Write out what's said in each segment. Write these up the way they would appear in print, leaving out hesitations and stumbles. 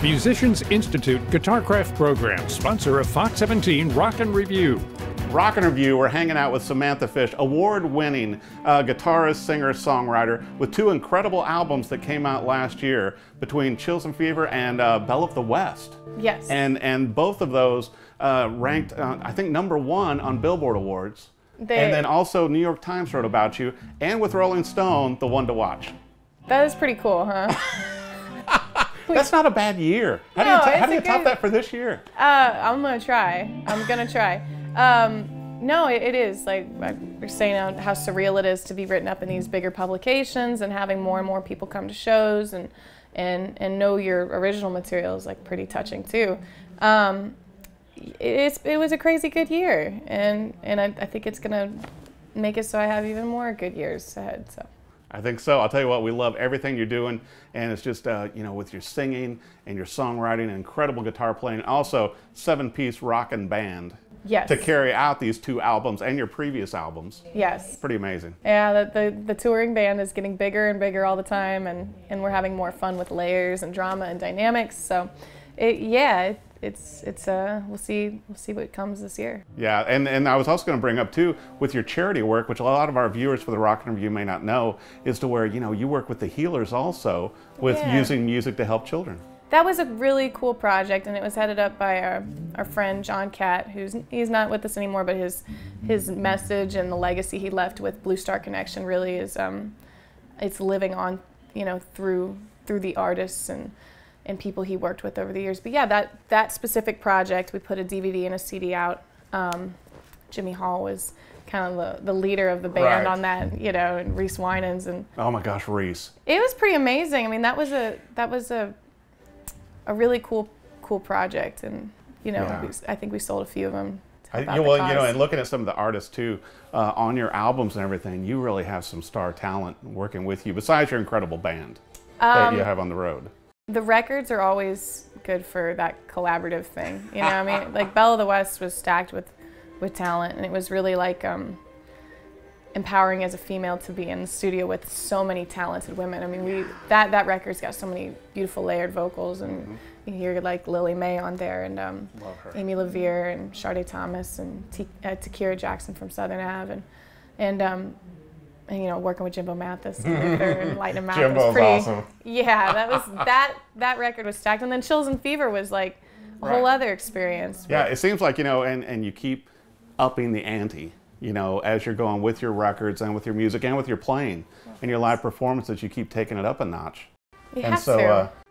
Musicians Institute Guitarcraft Program, sponsor of Fox 17 Rock and Review. Rock and Review, we're hanging out with Samantha Fish, award-winning guitarist, singer, songwriter, with two incredible albums that came out last year between Chills and Fever and Belle of the West. Yes. And both of those ranked, I think, #1 on Billboard Awards. And then also New York Times wrote about you, and with Rolling Stone, the one to watch. That is pretty cool, huh? That's not a bad year. How do you top that for this year? I'm gonna try. I'm gonna try. No, it is, like we're saying, how surreal it is to be written up in these bigger publications and having more and more people come to shows and know your original material is like pretty touching too. It was a crazy good year, and I think it's gonna make it so I have even more good years ahead. So. I think so. I'll tell you what, we love everything you're doing, and it's just, you know, with your singing and your songwriting and incredible guitar playing, and also 7-piece rockin' band. Yes. To carry out these two albums and your previous albums. Yes. Pretty amazing. Yeah, the touring band is getting bigger and bigger all the time, and we're having more fun with layers and drama and dynamics. So, we'll see what comes this year. Yeah, and I was also going to bring up too, with your charity work, which a lot of our viewers for the Rock and Review may not know, is to where, you know, you work with the Healers also with using music to help children. That was a really cool project, and it was headed up by our friend John Catt, he's not with us anymore, but his message and the legacy he left with Blue Star Connection really is it's living on, you know, through the artists and people he worked with over the years. But yeah, that specific project, we put a DVD and a CD out. Jimmy Hall was kind of the leader of the band on that, you know, and Reese Winans and. Oh my gosh, Reese! It was pretty amazing. I mean, that was a really cool project, and you know, I think we sold a few of them. You know, and looking at some of the artists too on your albums and everything, you really have some star talent working with you. Besides your incredible band that you have on the road. The records are always good for that collaborative thing. You know, I mean, like Belle of the West was stacked with talent, and it was really like empowering as a female to be in the studio with so many talented women. I mean, that record's got so many beautiful layered vocals, and you hear like Lily May on there, and Amy LaVere and Sade Thomas and Takira Jackson from Southern Ave, and you know, working with Jimbo Mathis and lighting him out. Jimbo's awesome. Yeah, that record was stacked, and then Chills and Fever was like a whole other experience. Yeah, it seems like, you know, and you keep upping the ante, you know, as you're going with your records and with your music and with your playing and your live performances, you keep taking it up a notch.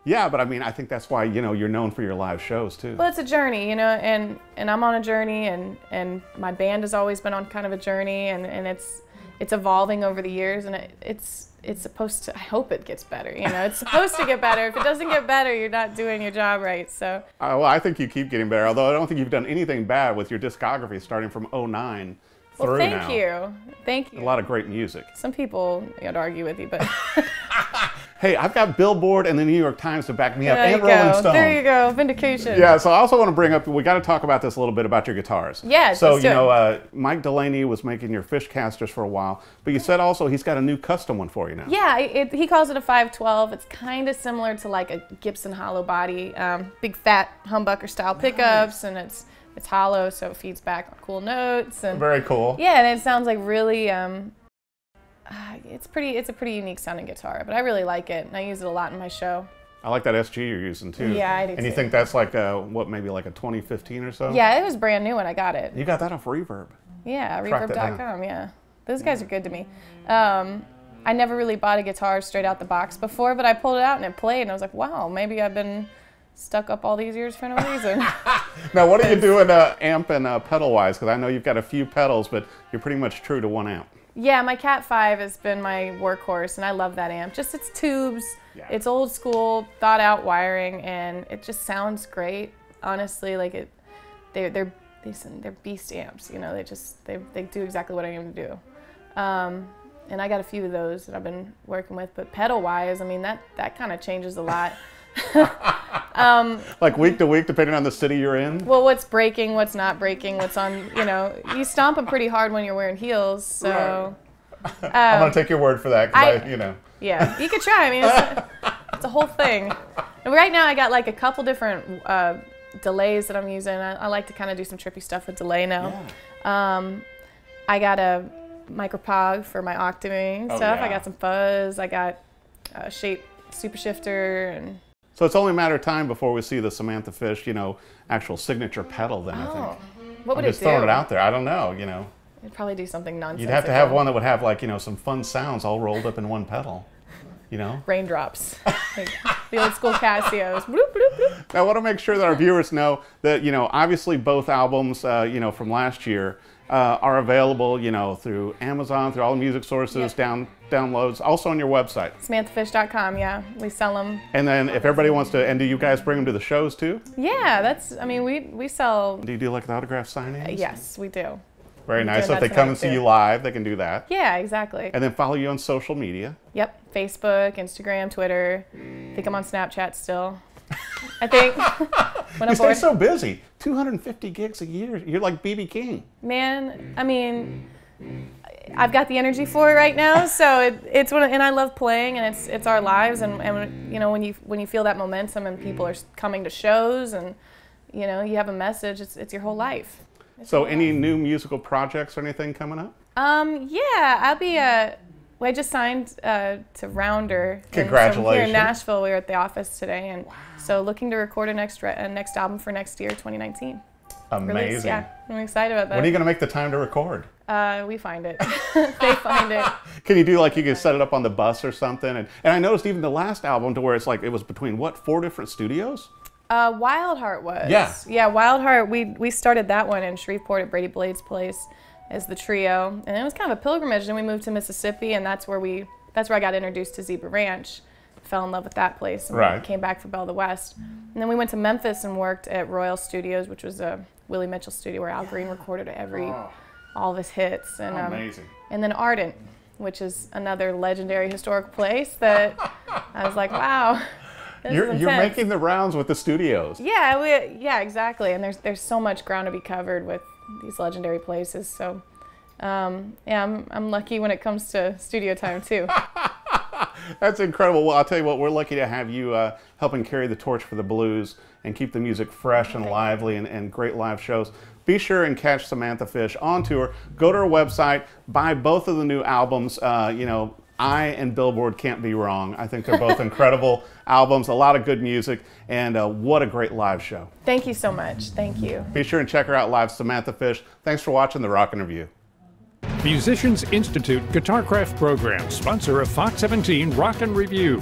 Yeah, but I mean, I think that's why, you know, you're known for your live shows too. Well, it's a journey, you know, and I'm on a journey, and my band has always been on kind of a journey, and it's evolving over the years, and it's supposed to, I hope it gets better, you know, it's supposed to get better. If it doesn't get better, you're not doing your job right, so. Well, I think you keep getting better, although I don't think you've done anything bad with your discography starting from '09 through now. Thank you. A lot of great music. Some people, I'd argue with you, but. Hey, I've got Billboard and the New York Times to back me up, and Rolling Stone. There you go, vindication. Yeah, so I also want to bring up, we got to talk about this a little bit about your guitars. Yeah, so, you know, Mike Delaney was making your Fish casters for a while, but you said also he's got a new custom one for you now. Yeah, he calls it a 512. It's kind of similar to like a Gibson hollow body, big fat humbucker style pickups, and it's hollow, so it feeds back on cool notes. And very cool. Yeah, and it sounds like really, it's a pretty unique sounding guitar, but I really like it, and I use it a lot in my show. I like that SG you're using too. Yeah, I do. And you think that's like what, maybe like a 2015 or so? Yeah, it was brand new when I got it. You got that off Reverb? Yeah, reverb.com. Yeah, those guys are good to me. I never really bought a guitar straight out the box before, but I pulled it out and it played, and I was like, wow, maybe I've been stuck up all these years for no reason. Now, what are you doing amp and pedal wise? Because I know you've got a few pedals, but you're pretty much true to one amp. Yeah, my Cat 5 has been my workhorse, and I love that amp. Just its tubes, it's old school, thought out wiring, and it just sounds great. Honestly, like they're beast amps. You know, they do exactly what I need to do. And I got a few of those that I've been working with. But pedal wise, I mean that kind of changes a lot. Like week to week, depending on the city you're in? Well, what's breaking, what's not breaking, what's on, you know, you stomp them pretty hard when you're wearing heels, so. I'm going to take your word for that, because you know. Yeah, you could try. I mean, It's a whole thing. And right now I got like a couple different delays that I'm using. I like to kind of do some trippy stuff with delay now. Yeah. I got a micropog for my octaving stuff. Yeah. I got some fuzz. I got a shape super shifter. And so it's only a matter of time before we see the Samantha Fish, you know, actual signature pedal then, I think. What would I'm it just do? throwing it out there. I don't know, you know. It'd probably do something nonsensical. You'd have to have one that would have like, you know, some fun sounds all rolled up in one pedal, you know? Raindrops. Like the old school Casios. Bloop, bloop, bloop. Now, I want to make sure that our viewers know that, you know, obviously both albums, you know, from last year are available, you know, through Amazon, through all the music sources, downloads, also on your website. SamanthaFish.com, yeah. We sell them. And then if everybody wants to, and do you guys bring them to the shows too? Yeah, that's, I mean, we sell. Do you do like the autograph signings? Yes, we do. Very nice. So if they come and see you live, they can do that. Yeah, exactly. And then follow you on social media. Yep, Facebook, Instagram, Twitter. I think I'm on Snapchat still. I think. When you stay so busy. 250 gigs a year. You're like B.B. King. Man, I mean, I've got the energy for it right now. So it's when, and I love playing, and it's our lives. And you know, when you feel that momentum and people are coming to shows, and you know, you have a message. It's your whole life. So any new musical projects or anything coming up? Yeah, I'll be well, I just signed to Rounder. Congratulations. Here in Nashville. We were at the office today, and so looking to record a next album for next year, 2019. Amazing. Release. Yeah, I'm excited about that. When are you going to make the time to record? We find it. They find it. Can you do like you can set it up on the bus or something? And I noticed even the last album to where it's like it was between what, 4 different studios? Wildheart was. Yeah. Yeah, Wildheart, we started that one in Shreveport at Brady Blade's place as the trio. And it was kind of a pilgrimage. Then we moved to Mississippi, and that's where I got introduced to Zebra Ranch. Fell in love with that place. And right. Came back for Belle the West. And then we went to Memphis and worked at Royal Studios, which was a Willie Mitchell studio where Al Green recorded all of his hits. And, amazing. And then Ardent, which is another legendary historic place that I was like, wow. You're making the rounds with the studios. Yeah, yeah, exactly. And there's so much ground to be covered with these legendary places. So, yeah, I'm lucky when it comes to studio time too. That's incredible. Well, I'll tell you what, we're lucky to have you helping carry the torch for the blues and keep the music fresh and lively and great live shows. Be sure and catch Samantha Fish on tour. Go to her website, buy both of the new albums. You know, I and Billboard can't be wrong. I think they're both incredible albums, a lot of good music, and what a great live show. Thank you so much. Thank you. Be sure and check her out live, Samantha Fish. Thanks for watching The Rock and Review. Musicians Institute Guitarcraft Program, sponsor of Fox 17 Rock and Review.